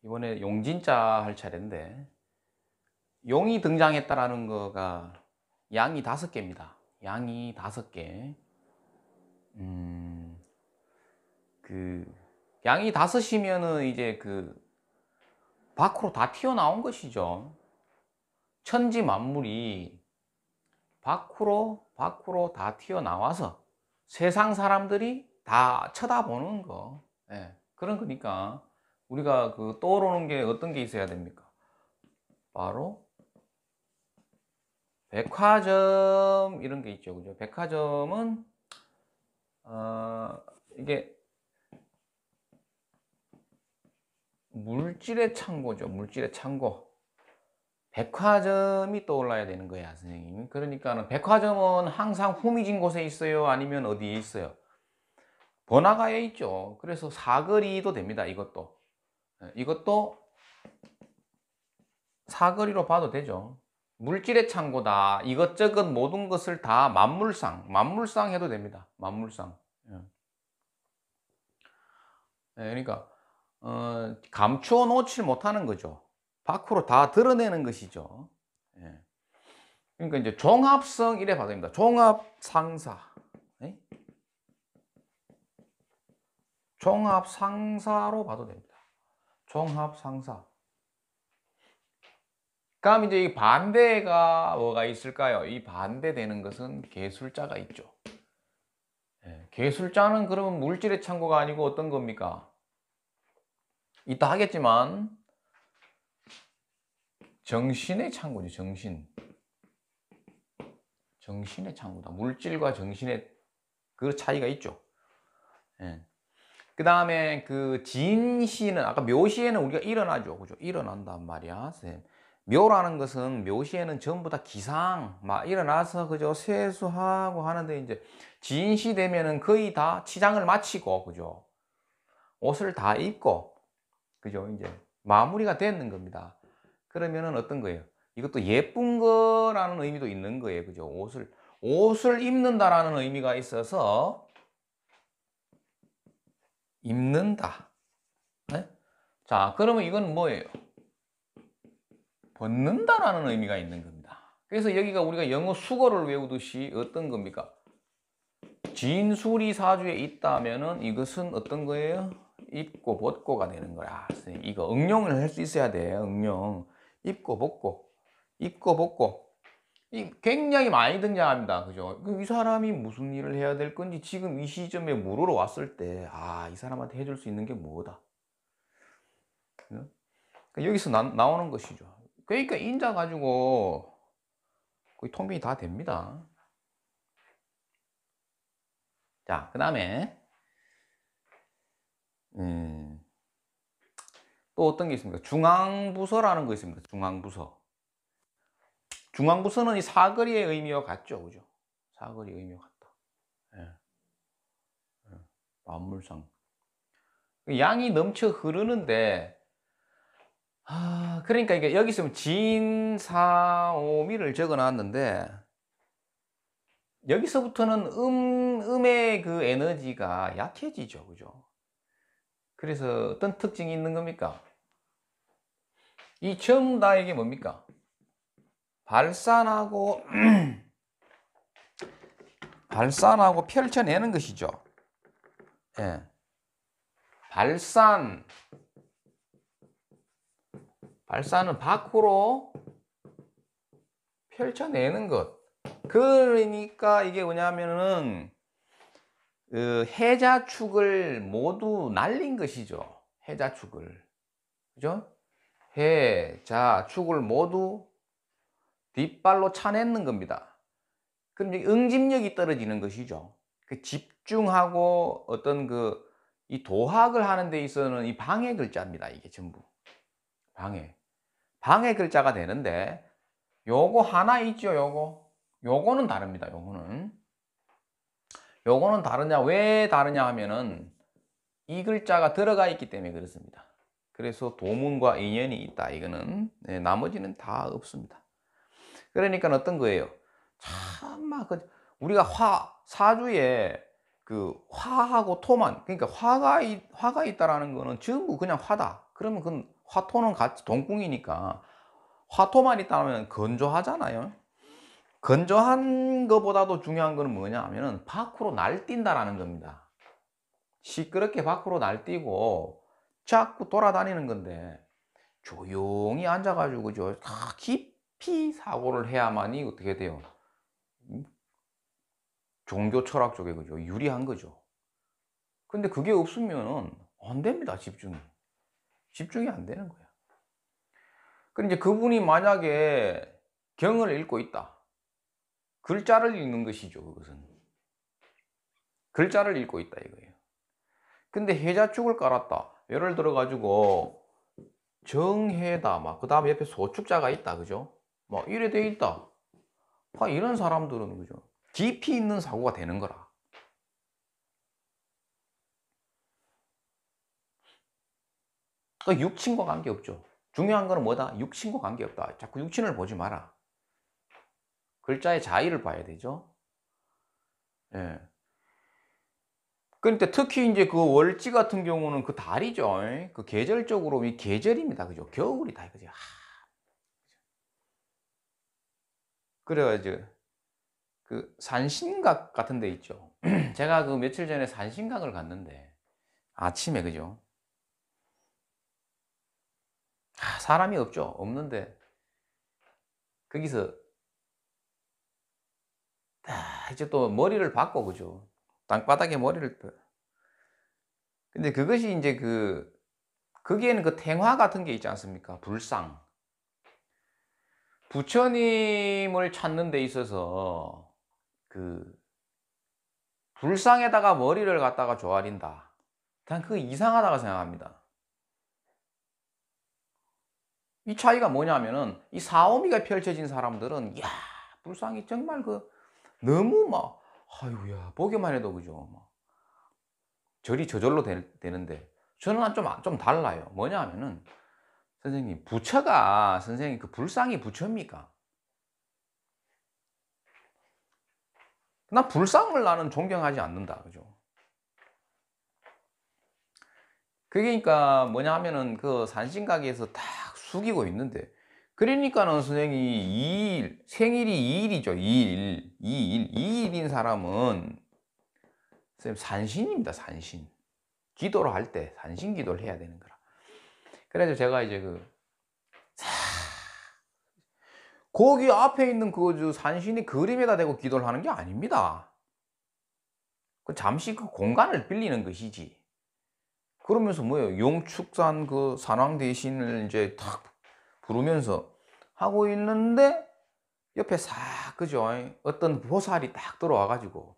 이번에 용진자 할 차례인데 용이 등장했다라는 거가 양이 5개입니다. 양이 5개. 그 양이 5이면은 이제 그 밖으로 다 튀어나온 것이죠. 천지 만물이 밖으로 다 튀어나와서 세상 사람들이 다 쳐다보는 거. 예. 그런 거니까 우리가 그 떠오르는 게 어떤 게 있어야 됩니까? 바로 백화점 이런 게 있죠. 그죠? 백화점은 이게 물질의 창고죠. 물질의 창고. 백화점이 떠올라야 되는 거야, 선생님. 그러니까는 백화점은 항상 후미진 곳에 있어요? 아니면 어디에 있어요? 번화가에 있죠. 그래서 사거리도 됩니다. 이것도. 이것도 사거리로 봐도 되죠. 물질의 창고다. 이것저것 모든 것을 다 만물상 해도 됩니다. 만물상. 예. 그러니까 감추어 놓질 못하는 거죠. 밖으로 다 드러내는 것이죠. 예. 그러니까 이제 종합성 이래 봐도 됩니다. 종합상사. 예? 종합상사로 봐도 됩니다. 종합상사. 그럼 이제 이 반대가 뭐가 있을까요? 이 반대되는 것은 개술자가 있죠. 예. 개술자는 그러면 물질의 창고가 아니고 어떤 겁니까? 이따 하겠지만 정신의 창고죠. 정신의 창고다. 물질과 정신의 그 차이가 있죠. 예. 그 다음에 그 진시는 아까 묘시에는 우리가 일어나죠. 그죠? 일어난단 말이야. 묘라는 것은 묘시에는 전부 다 기상 막 일어나서 그죠? 세수하고 하는데 이제 진시 되면은 거의 다 치장을 마치고 그죠? 옷을 다 입고 그죠? 이제 마무리가 되는 겁니다. 그러면은 어떤 거예요? 이것도 예쁜 거라는 의미도 있는 거예요. 그죠? 옷을 입는다라는 의미가 있어서 입는다. 네? 자, 그러면 이건 뭐예요? 벗는다라는 의미가 있는 겁니다. 그래서 여기가 우리가 영어 수거를 외우듯이 어떤 겁니까? 진수리 사주에 있다면은 이것은 어떤 거예요? 입고 벗고가 되는 거야. 선생님, 이거 응용을 할 수 있어야 돼요. 응용. 입고 벗고, 입고 벗고. 이 굉장히 많이 등장합니다. 그죠? 이 사람이 무슨 일을 해야 될 건지 지금 이 시점에 물으러 왔을 때, 이 사람한테 해줄 수 있는 게 뭐다? 여기서 나오는 것이죠. 그러니까 인자 가지고 거의 통변이 다 됩니다. 자, 그 다음에 또 어떤 게 있습니까? 중앙부서라는 거 있습니다. 중앙부서. 중앙부서는 이 사거리의 의미와 같죠. 그죠? 사거리의 의미와 같다. 예. 만물상. 양이 넘쳐 흐르는데, 그러니까 이게 여기 있으면 진사오미를 적어 놨는데, 여기서부터는 음의 그 에너지가 약해지죠. 그죠? 그래서 어떤 특징이 있는 겁니까? 이 전부 다 이게 뭡니까? 발산하고 발산하고 펼쳐내는 것이죠. 예. 발산은 밖으로 펼쳐내는 것. 그러니까 이게 뭐냐면은 그 해자축을 모두 날린 것이죠. 해자축을. 그죠? 해자축을 모두 뒷발로 차내는 겁니다. 그럼 이제 응집력이 떨어지는 것이죠. 그 집중하고 어떤 그 이 도학을 하는 데 있어서는 이 방해 글자입니다. 이게 전부. 방해 글자가 되는데 요거 하나 있죠. 요거는 다릅니다. 요거는 다르냐? 왜 다르냐 하면은 이 글자가 들어가 있기 때문에 그렇습니다. 그래서 도문과 인연이 있다. 이거는 나머지는 다 없습니다. 그러니까 어떤 거예요? 참막 우리가 사주에 그 화하고 토만, 그러니까 화가 있다라는 거는 전부 그냥 화다. 그러면 그건 화토는 같이 동궁이니까 화토만 있다면 건조하잖아요. 건조한 것보다도 중요한 거는 뭐냐 하면은 밖으로 날뛴다라는 겁니다. 시끄럽게 밖으로 날뛰고 자꾸 돌아다니는 건데 조용히 앉아가지고 그죠? 깊이 사고를 해야만이 어떻게 돼요? 종교 철학 쪽에 그죠? 유리한 거죠. 근데 그게 없으면 안 됩니다. 집중이 안 되는 거야. 그런데 이제 그분이 만약에 경을 읽고 있다. 글자를 읽는 것이죠. 그것은 글자를 읽고 있다 이거예요. 근데 해자축을 깔았다. 예를 들어 가지고 정해다 막 그다음에 옆에 소축자가 있다. 그죠? 막 이래 돼 있다. 이런 사람들은 그죠? 깊이 있는 사고가 되는 거라. 그 육친과 관계없죠. 중요한 거는 뭐다? 육친과 관계없다. 자꾸 육친을 보지 마라. 글자의 자의를 봐야 되죠. 예. 그러니까 특히 이제 그 월지 같은 경우는 그 달이죠. 그 계절적으로 이 계절입니다. 그죠? 겨울이다 이거죠. 그래가지고 그 산신각 같은 데 있죠. 제가 그 며칠 전에 산신각을 갔는데 아침에 그죠? 사람이 없죠. 없는데 거기서 이제 또 머리를 박고 그죠? 땅바닥에 머리를 근데 그것이 이제 거기에는 그 탱화 같은 게 있지 않습니까? 불상. 부처님을 찾는 데 있어서 그 불상에다가 머리를 갖다가 조아린다. 난 그거 이상하다고 생각합니다. 이 차이가 뭐냐면은 이 사오미가 펼쳐진 사람들은 야 불상이 정말 너무 막 아유야 보기만 해도 그죠. 막 절이 저절로 되는데 저는 좀 달라요. 뭐냐 하면은 선생님 부처가 선생님 그 불상이 부처입니까? 나 불상을 나는 존경하지 않는다. 그죠? 그러니까 뭐냐 하면은 그 산신각에서 딱 숙이고 있는데 그러니까는 선생님이 생일이 2일이죠. 2일인 사람은 선생님 산신입니다. 산신. 기도를 할 때 산신 기도를 해야 되는 거라. 그래서 제가 이제 거기 앞에 있는 그 산신이 그림에다 대고 기도를 하는 게 아닙니다. 잠시 그 공간을 빌리는 것이지. 그러면서 뭐예요? 용축산 그 산왕 대신을 이제 탁 부르면서 하고 있는데 옆에 싹 그죠? 어떤 보살이 딱 들어와 가지고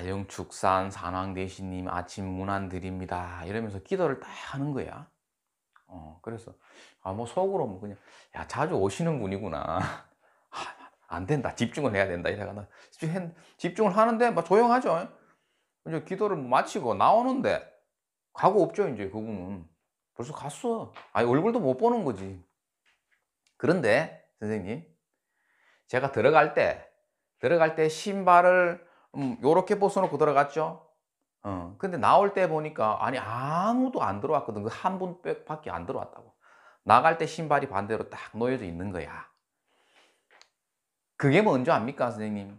영축산 산왕 대신님 아침 문안 드립니다. 이러면서 기도를 딱 하는 거야. 그래서 뭐 속으로 뭐 그냥 야 자주 오시는 분이구나. 안 된다. 집중을 해야 된다. 이래가 집중을 하는데 막 조용하죠. 이제 기도를 마치고 나오는데 가고 없죠. 이제 그분은 벌써 갔어. 얼굴도 못 보는 거지. 그런데 선생님 제가 들어갈 때 신발을 요렇게 벗어놓고 들어갔죠. 근데 나올 때 보니까 아무도 안 들어왔거든. 그 한 분밖에 안 들어왔다고. 나갈 때 신발이 반대로 딱 놓여져 있는 거야. 그게 뭔지 압니까, 선생님?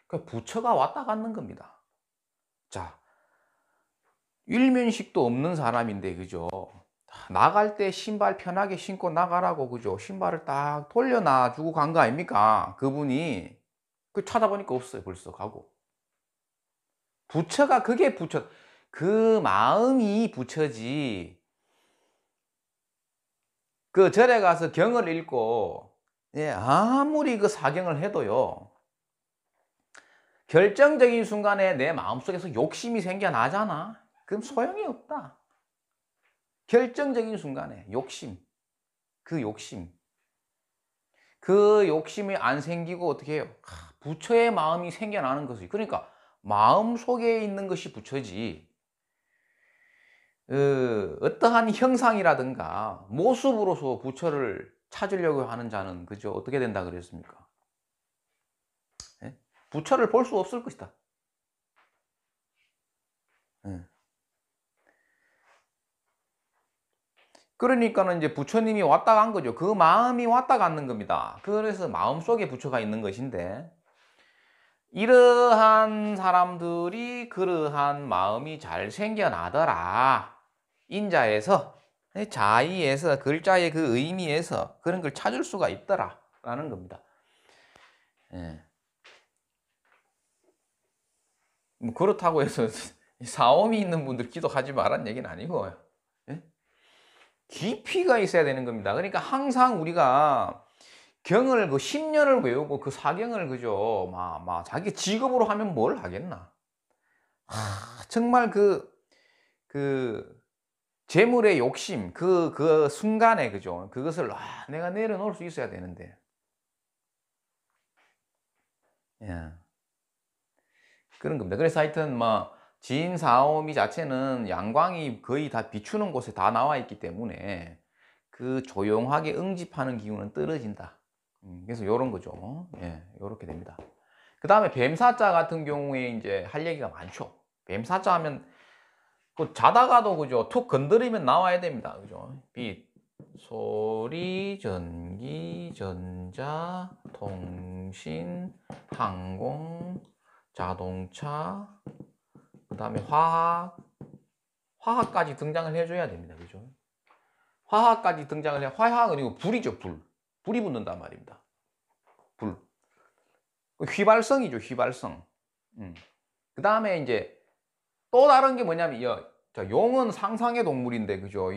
그 부처가 왔다 갔는 겁니다. 자, 일면식도 없는 사람인데, 그죠? 나갈 때 신발 편하게 신고 나가라고, 그죠? 신발을 딱 돌려놔 주고 간 거 아닙니까? 그분이. 찾아보니까 없어요. 벌써 가고. 부처가 그게 부처. 그 마음이 부처지. 그 절에 가서 경을 읽고 아무리 그 사경을 해도요. 결정적인 순간에 내 마음속에서 욕심이 생겨나잖아. 그럼 소용이 없다. 결정적인 순간에 욕심. 그 욕심이 안 생기고 어떻게 해요? 부처의 마음이 생겨나는 것이. 그러니까 마음 속에 있는 것이 부처지. 어떠한 형상이라든가 모습으로서 부처를 찾으려고 하는 자는 그죠? 어떻게 된다 그랬습니까? 예? 부처를 볼 수 없을 것이다. 그러니까는 이제 부처님이 왔다 간 거죠. 그 마음이 왔다 갔는 겁니다. 그래서 마음속에 부처가 있는 것인데, 이러한 사람들이 그러한 마음이 잘 생겨나더라. 인자에서, 자의에서, 글자의 그 의미에서 그런 걸 찾을 수가 있더라. 라는 겁니다. 예. 뭐 그렇다고 해서 사옴이 있는 분들 기도하지 말란 얘기는 아니고, 예? 깊이가 있어야 되는 겁니다. 그러니까 항상 우리가 경을 그 10년을 외우고 그 사경을 그죠 막 자기 직업으로 하면 뭘 하겠나. 정말 그 재물의 욕심 그 순간에 그죠 그것을 내가 내려놓을 수 있어야 되는데, 예. 그런 겁니다. 그래서 하여튼 뭐 진사오미 자체는 양광이 거의 다 비추는 곳에 다 나와 있기 때문에 그 조용하게 응집하는 기운은 떨어진다. 그래서 요런 거죠. 예, 요렇게 됩니다. 그 다음에 뱀사자 같은 경우에 이제 할 얘기가 많죠. 뱀사자 하면 그 자다가도 그죠 툭 건드리면 나와야 됩니다. 그죠? 빛, 소리, 전기, 전자, 통신, 항공, 자동차, 그 다음에 화학까지 등장을 해줘야 됩니다. 그죠? 화학까지 등장을 해야, 화학은 이거 불이죠, 불. 불이 붙는단 말입니다. 불. 휘발성이죠, 휘발성. 그 다음에 이제 또 다른 게 뭐냐면, 용은 상상의 동물인데, 그죠?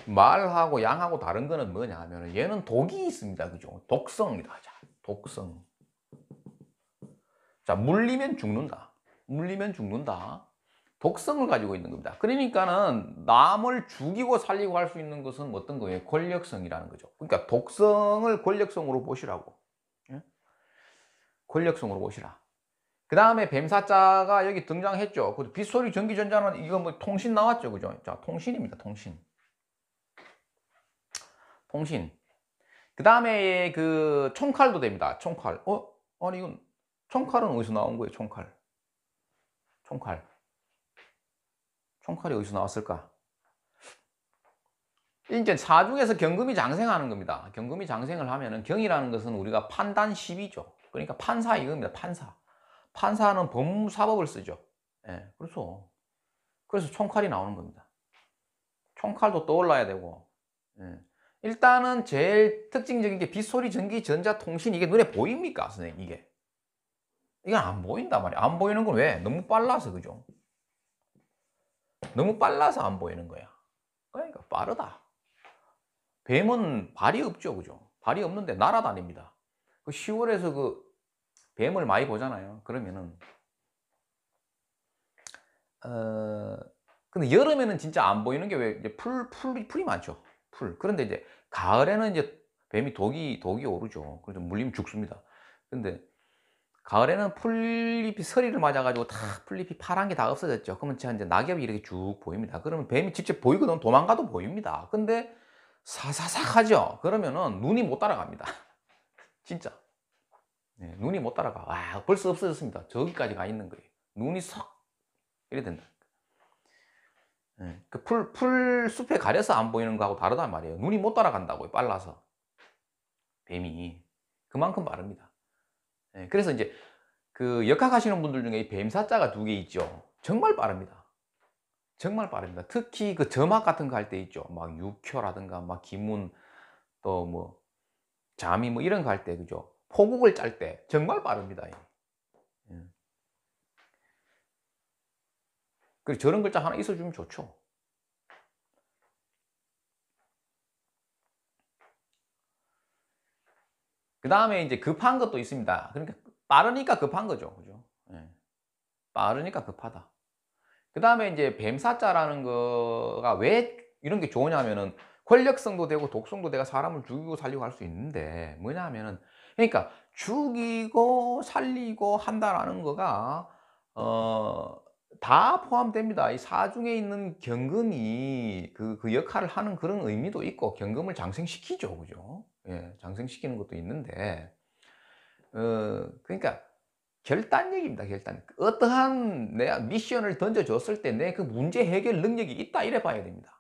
말하고 양하고 다른 거는 뭐냐 하면, 얘는 독이 있습니다. 그죠? 독성이다. 자, 독성. 자, 물리면 죽는다. 물리면 죽는다. 독성을 가지고 있는 겁니다. 그러니까는 남을 죽이고 살리고 할 수 있는 것은 어떤 거예요? 권력성이라는 거죠. 그러니까 독성을 권력성으로 보시라고. 예? 권력성으로 보시라. 그 다음에 뱀사자가 여기 등장했죠. 그 빗소리 전기전자는 이거 뭐 통신 나왔죠. 그죠? 자, 통신입니다. 통신. 통신. 그 다음에 그 총칼도 됩니다. 총칼. 아니 이건 총칼은 어디서 나온 거예요? 총칼. 총칼. 총칼이 어디서 나왔을까? 이제 사중에서 경금이 장생하는 겁니다. 경금이 장생을 하면은 경이라는 것은 우리가 판단십이죠. 그러니까 판사 이겁니다. 판사. 판사는 법무사법을 쓰죠. 예, 그래서 총칼이 나오는 겁니다. 총칼도 떠올라야 되고. 예. 일단은 제일 특징적인 게 빗소리, 전기, 전자, 통신 이게 눈에 보입니까, 선생님? 이건 안 보인단 말이야. 안 보이는 건 왜? 너무 빨라서 그죠? 너무 빨라서 안 보이는 거야. 그러니까 빠르다. 뱀은 발이 없죠, 그죠? 발이 없는데 날아다닙니다. 그 10월에서 그 뱀을 많이 보잖아요. 그러면은 근데 여름에는 진짜 안 보이는 게 왜 이제 풀이 많죠. 풀. 그런데 이제 가을에는 이제 뱀이 독이 오르죠. 그래서 물리면 죽습니다. 근데 가을에는 풀잎이 서리를 맞아가지고 다 풀잎이 파란 게 다 없어졌죠. 그러면 이제 낙엽이 이렇게 쭉 보입니다. 그러면 뱀이 직접 보이거든. 도망가도 보입니다. 근데 사사삭 하죠. 그러면은 눈이 못 따라갑니다. 진짜. 네, 눈이 못 따라가. 벌써 없어졌습니다. 저기까지 가 있는 거예요. 눈이 석 이래 된다. 네, 그 풀숲에 가려서 안 보이는 거하고 다르단 말이에요. 눈이 못 따라간다고요. 빨라서. 뱀이. 그만큼 빠릅니다. 네, 그래서 이제 그 역학하시는 분들 중에 이 뱀사자가 2개 있죠. 정말 빠릅니다. 정말 빠릅니다. 특히 그 점학 같은 거 할 때 있죠. 막 육효라든가 막 기문 또 뭐 자미 뭐 이런 거 할 때 그죠. 포국을 짤 때 정말 빠릅니다. 예. 그리고 저런 글자 하나 있어주면 좋죠. 그 다음에 이제 급한 것도 있습니다. 그러니까 빠르니까 급한 거죠. 그죠? 예. 빠르니까 급하다. 그 다음에 이제 뱀사자라는 거가 왜 이런 게 좋으냐면은 권력성도 되고 독성도 되고 사람을 죽이고 살리고 할 수 있는데 뭐냐 하면은 그러니까 죽이고 살리고 한다라는 거가 다 포함됩니다. 이 사중에 있는 경금이 그 역할을 하는 그런 의미도 있고 경금을 장생시키죠. 그죠? 예, 장생시키는 것도 있는데 그러니까 결단력입니다. 결단. 어떠한 내가 미션을 던져줬을 때 내 그 문제 해결 능력이 있다 이래 봐야 됩니다.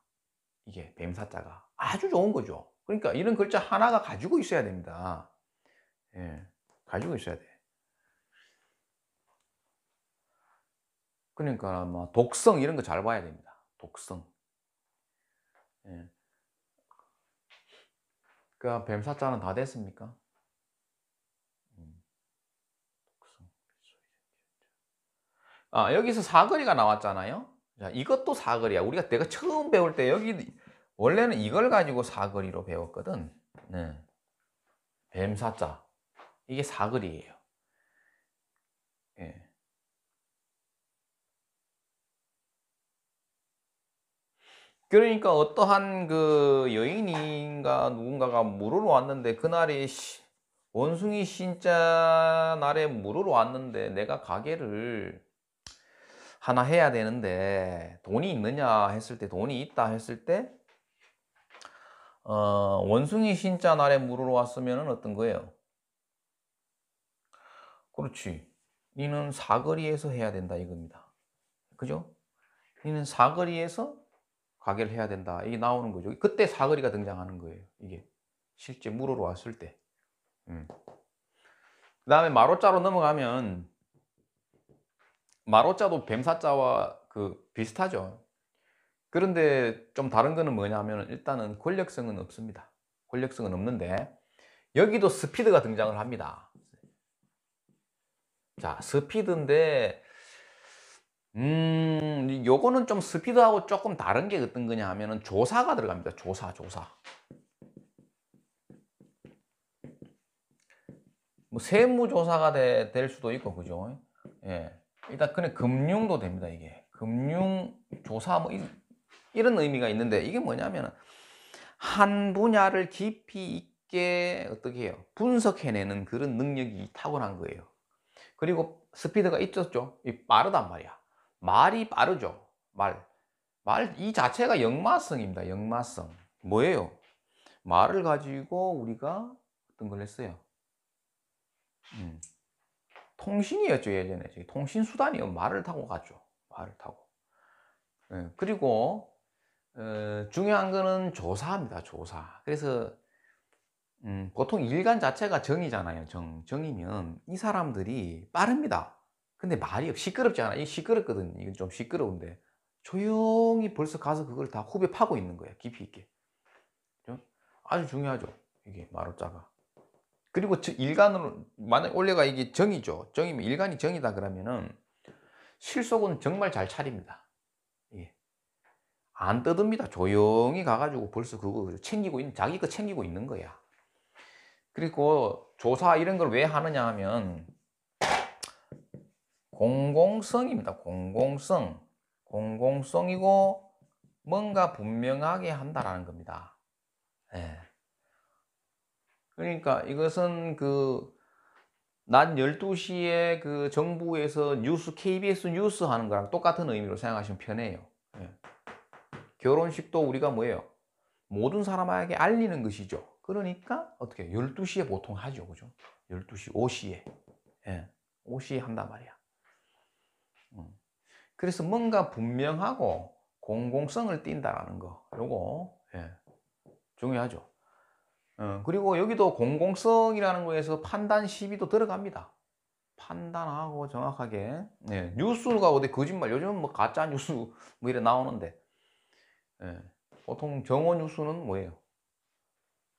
이게 뱀사자가 아주 좋은 거죠. 그러니까 이런 글자 하나가 가지고 있어야 됩니다. 예, 가지고 있어야 돼. 그러니까 뭐 독성 이런 거 잘 봐야 됩니다. 독성. 예. 그러니까 뱀사자는 다 됐습니까? 음, 독성. 아, 여기서 사거리가 나왔잖아요. 자, 이것도 사거리야. 내가 처음 배울 때 여기 원래는 이걸 가지고 사거리로 배웠거든. 네. 뱀사자. 이게 사거리예요. 예. 그러니까 어떠한 그 여인인가 누군가가 물으러 왔는데 그날이 원숭이 신자 날에 물으러 왔는데 내가 가게를 하나 해야 되는데 돈이 있느냐 했을 때 돈이 있다 했을 때 원숭이 신자 날에 물으러 왔으면 어떤 거예요? 그렇지. 니는 사거리에서 해야 된다 이겁니다. 그죠? 니는 사거리에서 가게를 해야 된다. 이게 나오는 거죠. 그때 사거리가 등장하는 거예요. 이게 실제 물으러 왔을 때. 그다음에 마로자로 넘어가면 마로자도 뱀사자와 그 비슷하죠. 그런데 좀 다른 거는 뭐냐면 일단은 권력성은 없습니다. 권력성은 없는데 여기도 스피드가 등장을 합니다. 자, 스피드인데 요거는 좀 스피드하고 조금 다른 게 어떤 거냐 하면은 조사가 들어갑니다. 조사. 뭐 세무조사가 될 수도 있고 그죠? 예. 일단 그냥 금융도 됩니다. 이게 금융조사 뭐 이런 의미가 있는데 이게 뭐냐면 한 분야를 깊이 있게 어떻게 해요? 분석해내는 그런 능력이 타고난 거예요. 그리고 스피드가 있었죠. 빠르단 말이야. 말이 빠르죠. 말 이 자체가 역마성입니다. 역마성. 뭐예요? 말을 가지고 우리가 어떤 걸 했어요? 통신이었죠. 예전에 통신수단이요. 말을 타고 갔죠. 말을 타고. 예, 그리고 중요한 거는 조사입니다. 조사. 그래서 보통 일간 자체가 정이잖아요. 정이면 이 사람들이 빠릅니다. 근데 말이 시끄럽지 않아. 이게 시끄럽거든. 이건 좀 시끄러운데 조용히 벌써 가서 그걸 다 후벼 파고 있는 거야. 깊이 있게. 그죠? 아주 중요하죠. 이게 마로자가. 그리고 일간으로 만약 원래가 이게 정이죠. 정이면 일간이 정이다 그러면은 실속은 정말 잘 차립니다. 예. 안 떠듭니다. 조용히 가가지고 벌써 그거 챙기고 있는 자기 거 챙기고 있는 거야. 그리고 조사 이런 걸 왜 하느냐 하면 공공성입니다. 공공성이고 뭔가 분명하게 한다라는 겁니다. 예. 그러니까 이것은 낮 12시에 그 정부에서 KBS 뉴스 하는 거랑 똑같은 의미로 생각하시면 편해요. 예. 결혼식도 우리가 뭐예요? 모든 사람에게 알리는 것이죠. 그러니까 어떻게 12시에 보통 하죠. 그죠? 12시, 5시에. 예. 5시에 한단 말이야. 그래서 뭔가 분명하고 공공성을 띈다라는 거. 요거, 예. 중요하죠. 그리고 여기도 공공성이라는 거에서 판단 시비도 들어갑니다. 판단하고 정확하게. 예. 뉴스가 어디 거짓말, 요즘은 뭐 가짜 뉴스 뭐 이래 나오는데. 예. 보통 정오 뉴스는 뭐예요?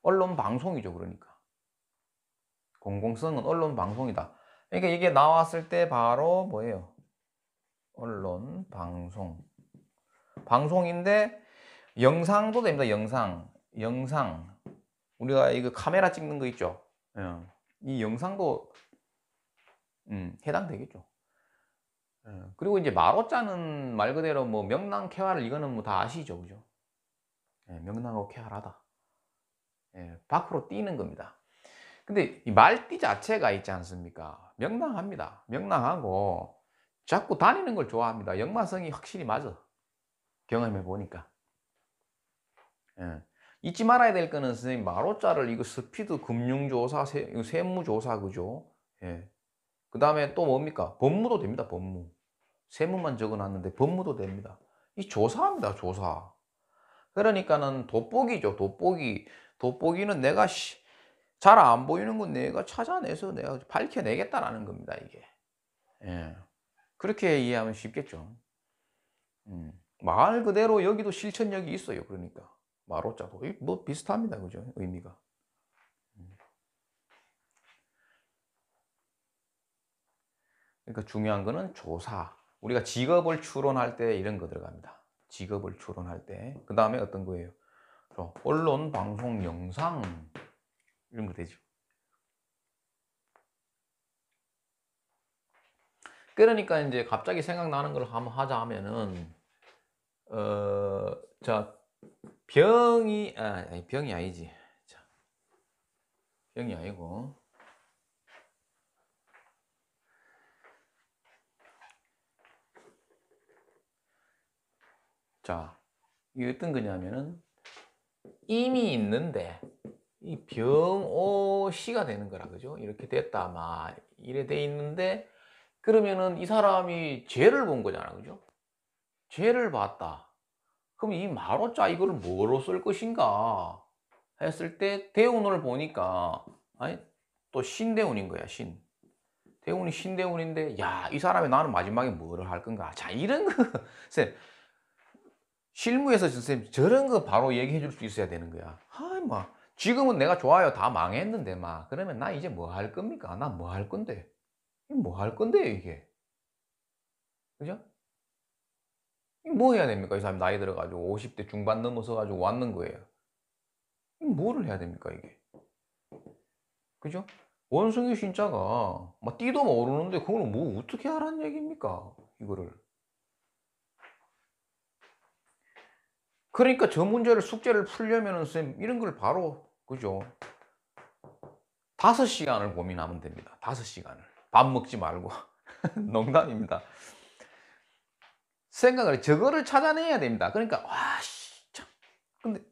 언론 방송이죠. 그러니까. 공공성은 언론 방송이다. 그러니까 이게 나왔을 때 바로 뭐예요? 언론 방송. 방송인데 영상도 됩니다. 영상. 우리가 이거 카메라 찍는 거 있죠? 예. 이 영상도 해당되겠죠. 예. 그리고 이제 마로자는 말 그대로 뭐 명랑 쾌활 이거는 뭐 다 아시죠, 그죠? 예, 명랑하고 쾌활하다. 예, 밖으로 뛰는 겁니다. 근데 이 말띠 자체가 있지 않습니까? 명랑합니다. 명랑하고 자꾸 다니는 걸 좋아합니다. 역마성이 확실히 맞아. 경험해 보니까. 예. 잊지 말아야 될 거는 선생님 마로자를 이거 스피드 금융조사, 세무조사 그죠? 예. 그 다음에 또 뭡니까? 법무도 됩니다. 법무. 세무만 적어놨는데 법무도 됩니다. 이 조사입니다. 조사. 그러니까는 돋보기죠. 돋보기. 돋보기는 내가 잘 안 보이는 건 내가 찾아내서 내가 밝혀내겠다라는 겁니다, 이게. 예. 그렇게 이해하면 쉽겠죠. 말 그대로 여기도 실천력이 있어요. 그러니까 마로자도 뭐 비슷합니다, 그죠? 의미가. 그러니까 중요한 거는 조사. 우리가 직업을 추론할 때 이런 거 들어갑니다. 직업을 추론할 때. 그 다음에 어떤 거예요? 언론, 방송, 영상 이런 거 되죠. 그러니까 이제 갑자기 생각나는 걸 한번 하자 하면은 자 아니 병이 아니지. 자, 병이 아니고 자 이게 어떤 거냐면은 이미 있는데 이 병오시가 되는 거라 그죠? 이렇게 됐다 막 이래 돼 있는데 그러면은 이 사람이 죄를 본 거잖아 그죠? 죄를 봤다. 그럼 이 마로자 이거를 뭐로 쓸 것인가 했을 때 대운을 보니까 아니 또 신대운인 거야 신. 대운이 신대운인데 야 이 사람이 나는 마지막에 뭐를 할 건가. 자 이런 거 쌤 실무에서 선생님 저런 거 바로 얘기해 줄 수 있어야 되는 거야. 아이 막 지금은 내가 좋아요 다 망했는데 막 그러면 나 이제 뭐 할 겁니까? 나 뭐 할 건데? 뭐 할 건데요 이게? 그죠? 뭐 해야 됩니까? 이 사람 나이 들어가지고 50대 중반 넘어서 가지고 왔는 거예요. 뭐를 해야 됩니까 이게? 그죠? 원숭이 신자가 막 띠도 모르는데 그걸 뭐 어떻게 하라는 얘기입니까? 이거를. 그러니까 저 문제를 숙제를 풀려면은 선생님 이런 걸 바로 그죠? 5시간을 고민하면 됩니다. 5시간을. 밥 먹지 말고. 농담입니다. 생각을 저거를 찾아내야 됩니다. 그러니까 와 씨 참. 근데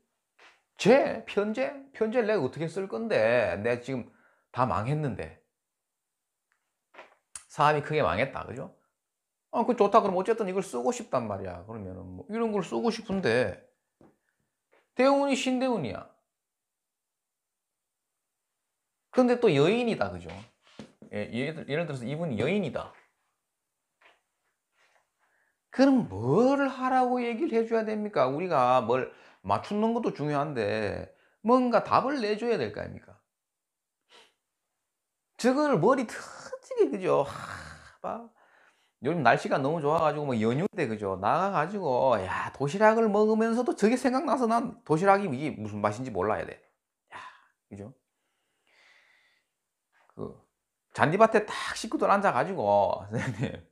편제를 내가 어떻게 쓸 건데 내가 지금 다 망했는데 사업이 크게 망했다. 그죠? 그 좋다. 그럼 어쨌든 이걸 쓰고 싶단 말이야. 그러면은 뭐 이런 걸 쓰고 싶은데 대운이 신대운이야. 근데 또 여인이다. 그죠? 예, 예를 들어서 이분이 여인이다. 그럼 뭘 하라고 얘기를 해줘야 됩니까? 우리가 뭘 맞추는 것도 중요한데 뭔가 답을 내줘야 될 거 아닙니까? 저걸 머리 터지게 그죠? 막 요즘 날씨가 너무 좋아가지고 뭐 연휴 때 그죠? 나가가지고 야 도시락을 먹으면서도 저게 생각나서 난 도시락이 이게 무슨 맛인지 몰라야 돼. 야 그죠? 그 잔디밭에 딱 식구들 앉아가지고 선생님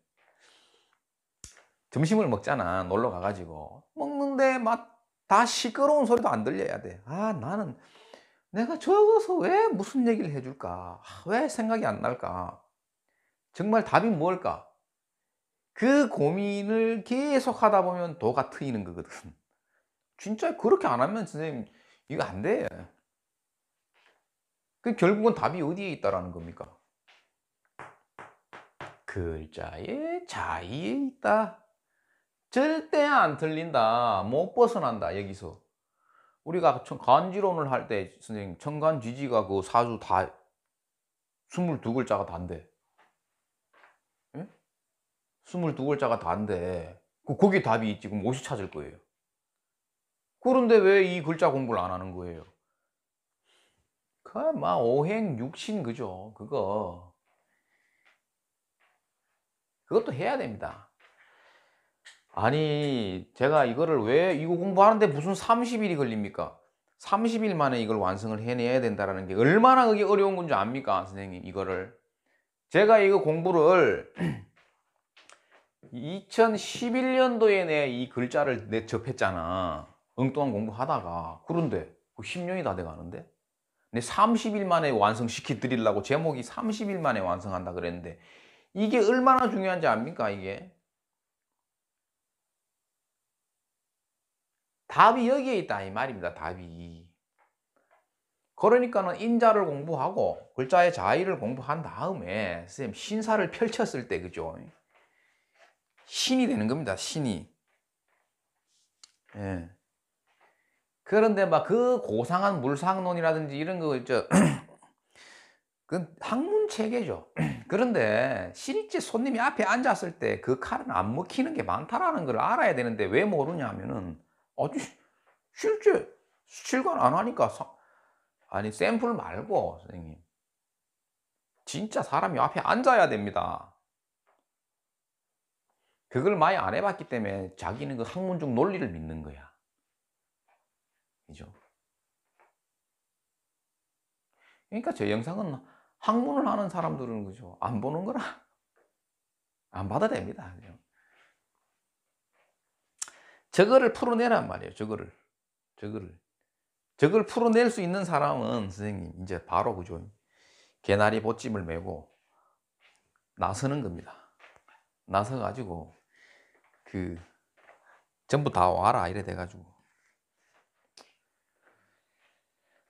점심을 먹잖아. 놀러 가가지고 먹는데 막 다 시끄러운 소리도 안 들려야 돼. 아 나는 내가 적어서 왜 무슨 얘기를 해줄까? 왜 생각이 안 날까? 정말 답이 뭘까? 그 고민을 계속 하다 보면 도가 트이는 거거든. 진짜 그렇게 안 하면 선생님 이거 안 돼. 그 결국은 답이 어디에 있다라는 겁니까? 글자의 자의에 있다. 절대 안 틀린다. 못 벗어난다. 여기서. 우리가 간지론을 할 때 선생님 청간쥐지가 그 사주 다 22글자가 다인데 예? 22글자가 다인데 거기 답이 있지. 그럼 어디서 찾을 거예요? 그런데 왜 이 글자 공부를 안 하는 거예요? 그막 오행육신 그죠? 그것도 해야 됩니다. 아니 제가 이거를 왜 이거 공부하는데 무슨 30일이 걸립니까? 30일 만에 이걸 완성을 해내야 된다는 게 얼마나 그게 어려운 건지 압니까 선생님 이거를. 제가 이거 공부를 2011년도에 내 이 글자를 내 접했잖아. 엉뚱한 공부하다가. 그런데 10년이 다 돼가는데 내 30일 만에 완성시켜 드리려고 제목이 30일 만에 완성한다 그랬는데 이게 얼마나 중요한지 압니까 이게? 답이 여기에 있다 이 말입니다. 답이. 그러니까는 인자를 공부하고 글자의 자의를 공부한 다음에 선생님 신사를 펼쳤을 때 그죠? 신이 되는 겁니다. 신이. 예. 그런데 막 그 고상한 물상론이라든지 이런 거 있죠. 그 학문 체계죠. 그런데 실제 손님이 앞에 앉았을 때 그 칼은 안 먹히는 게 많다라는 걸 알아야 되는데 왜 모르냐 하면은 아주 실제 실관 안 하니까 아니 샘플 말고 선생님 진짜 사람이 앞에 앉아야 됩니다. 그걸 많이 안 해 봤기 때문에 자기는 그 학문적 논리를 믿는 거야. 그죠? 그러니까 제 영상은 학문을 하는 사람들은 그죠? 안 보는 거라 안 봐도 됩니다. 그죠? 저거를 풀어내란 말이에요. 저거를. 저거를. 저걸 풀어낼 수 있는 사람은 선생님 이제 바로 그죠? 개나리 보찜을 메고 나서는 겁니다. 나서 가지고 그 전부 다 와라 이래 돼 가지고.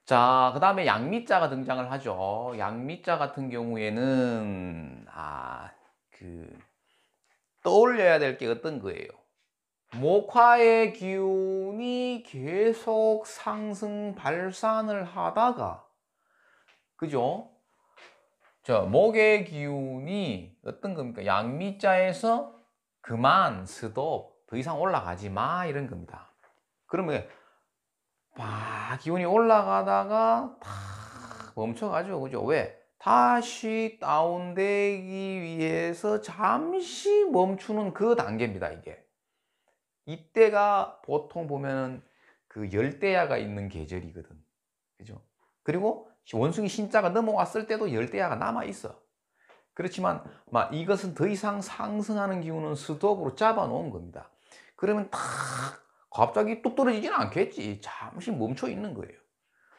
자, 그다음에 양미자가 등장을 하죠. 양미자 같은 경우에는 그 떠올려야 될 게 어떤 거예요? 목화의 기운이 계속 상승 발산을 하다가 그죠? 자, 목의 기운이 어떤 겁니까? 양미자에서 그만 스톱 더 이상 올라가지 마 이런 겁니다. 그러면 막 기운이 올라가다가 탁 멈춰가지고 그죠? 왜? 다시 다운되기 위해서 잠시 멈추는 그 단계입니다, 이게. 이때가 보통 보면은 그 열대야가 있는 계절이거든. 그죠? 그리고 원숭이 신자가 넘어왔을 때도 열대야가 남아 있어. 그렇지만 막 이것은 더 이상 상승하는 기운은 스톱으로 잡아 놓은 겁니다. 그러면 탁 갑자기 뚝 떨어지지는 않겠지. 잠시 멈춰 있는 거예요.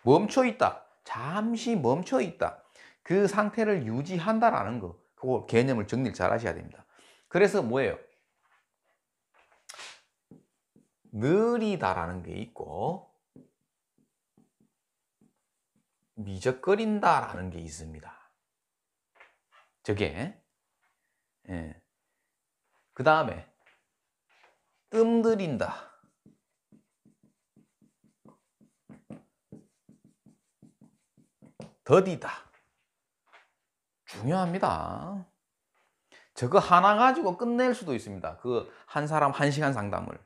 멈춰 있다. 잠시 멈춰 있다. 그 상태를 유지한다라는 거. 그거 개념을 정리를 잘 하셔야 됩니다. 그래서 뭐예요? 느리다라는 게 있고 미적거린다라는 게 있습니다. 저게 예. 그 다음에 뜸들인다. 더디다. 중요합니다. 저거 하나 가지고 끝낼 수도 있습니다. 그 한 사람 1시간 상담을.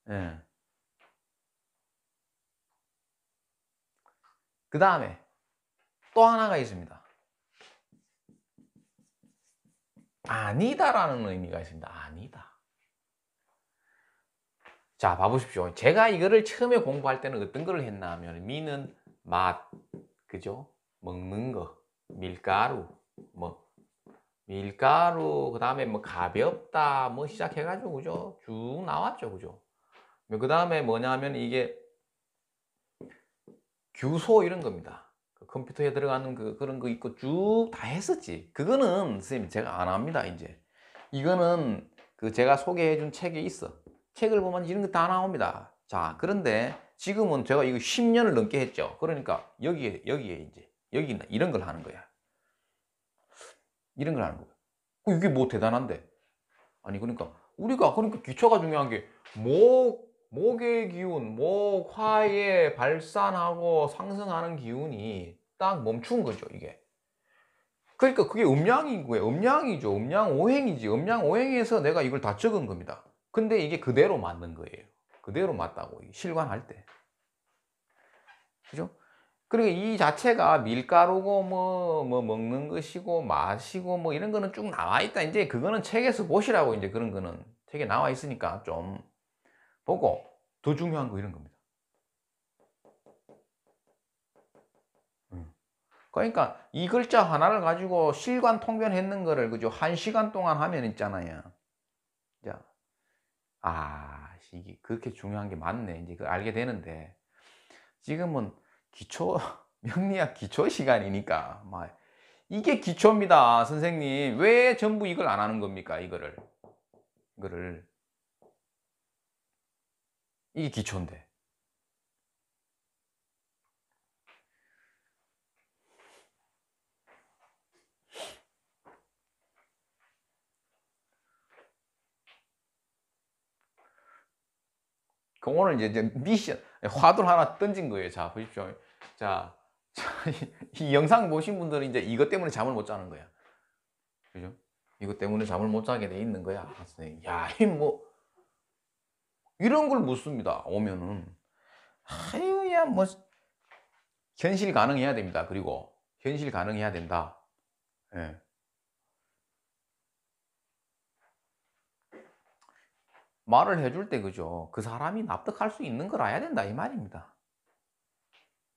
예. 그 다음에 또 하나가 있습니다. 아니다라는 의미가 있습니다. 아니다. 자, 봐보십시오. 제가 이거를 처음에 공부할 때는 어떤 걸 했나 하면 미는 맛, 그죠? 먹는 거, 밀가루, 뭐 밀가루, 그 다음에 뭐 가볍다, 뭐 시작해가지고 그죠? 쭉 나왔죠, 그죠? 그 다음에 뭐냐면 이게 규소 이런 겁니다. 그 컴퓨터에 들어가는 그런 거 있고 쭉 다 했었지. 그거는 선생님 제가 안 합니다, 이제. 이거는 그 제가 소개해 준 책에 있어. 책을 보면 이런 거 다 나옵니다. 자, 그런데 지금은 제가 이거 10년을 넘게 했죠. 그러니까 여기에 이제, 여기 이런 걸 하는 거야. 이런 걸 하는 거야. 이게 뭐 대단한데? 아니, 그러니까 우리가 그러니까 기초가 중요한 게 목의 기운, 목화에 발산하고 상승하는 기운이 딱 멈춘 거죠, 이게. 그러니까 그게 음양인 거예요. 음양이죠. 음양오행이지. 음양오행에서 내가 이걸 다 적은 겁니다. 근데 이게 그대로 맞는 거예요. 그대로 맞다고, 실관할 때. 그죠? 그리고 이 자체가 밀가루고 뭐 먹는 것이고 마시고 뭐 이런 거는 쭉 나와 있다. 이제 그거는 책에서 보시라고 이제 그런 거는 책에 나와 있으니까 좀 보고 더 중요한 거 이런 겁니다. 그러니까 이 글자 하나를 가지고 실관 통변했는 거를 그죠? 1시간 동안 하면 있잖아요. 자, 이게 그렇게 중요한 게 맞네. 이제 그걸 알게 되는데 지금은 기초 명리학 기초 시간이니까 막 이게 기초입니다, 선생님. 왜 전부 이걸 안 하는 겁니까? 이거를 이게 기초인데. 그 오늘 이제 미션, 화두를 하나 던진 거예요. 자, 보십시오. 자, 이 영상 보신 분들은 이제 이것 때문에 잠을 못 자는 거야. 그죠? 이것 때문에 잠을 못 자게 돼 있는 거야. 야, 뭐, 이런 걸 묻습니다. 오면은. 아유야, 뭐, 현실 가능해야 됩니다. 그리고, 현실 가능해야 된다. 예. 말을 해줄 때, 그죠? 그 사람이 납득할 수 있는 걸 알아야 된다. 이 말입니다.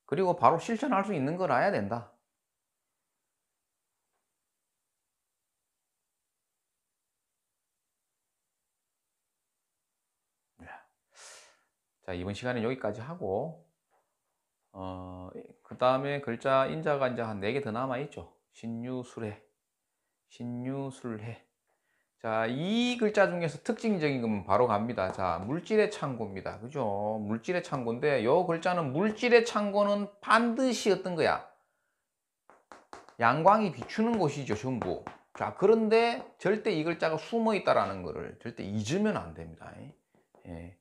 그리고 바로 실천할 수 있는 걸 알아야 된다. 자, 이번 시간에 여기까지 하고, 그 다음에 글자 인자가 이제 한 4개 더 남아있죠. 신유술해. 신유술해. 자, 이 글자 중에서 특징적인 건 바로 갑니다. 자, 물질의 창고입니다. 그죠? 물질의 창고인데, 이 글자는 물질의 창고는 반드시 어떤 거야? 양광이 비추는 곳이죠, 전부. 자, 그런데 절대 이 글자가 숨어 있다라는 거를 절대 잊으면 안 됩니다. 예.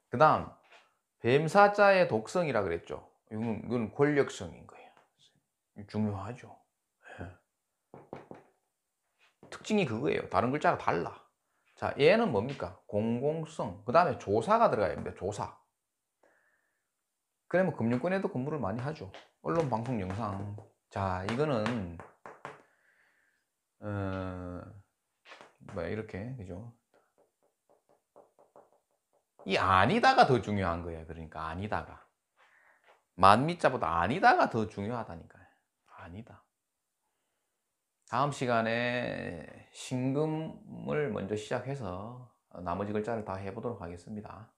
그 다음, 뱀사자의 독성이라 그랬죠. 이건 권력성인 거예요. 중요하죠. 예. 특징이 그거예요. 다른 글자가 달라. 자, 얘는 뭡니까? 공공성. 그 다음에 조사가 들어가야 됩니다. 조사. 그러면 금융권에도 근무를 많이 하죠. 언론, 방송, 영상. 자, 이거는 이렇게, 그죠? 이 아니다가 더 중요한 거예요. 그러니까 아니다가. 만미자보다 아니다가 더 중요하다니까요. 아니다. 다음 시간에 신금을 먼저 시작해서 나머지 글자를 다 해보도록 하겠습니다.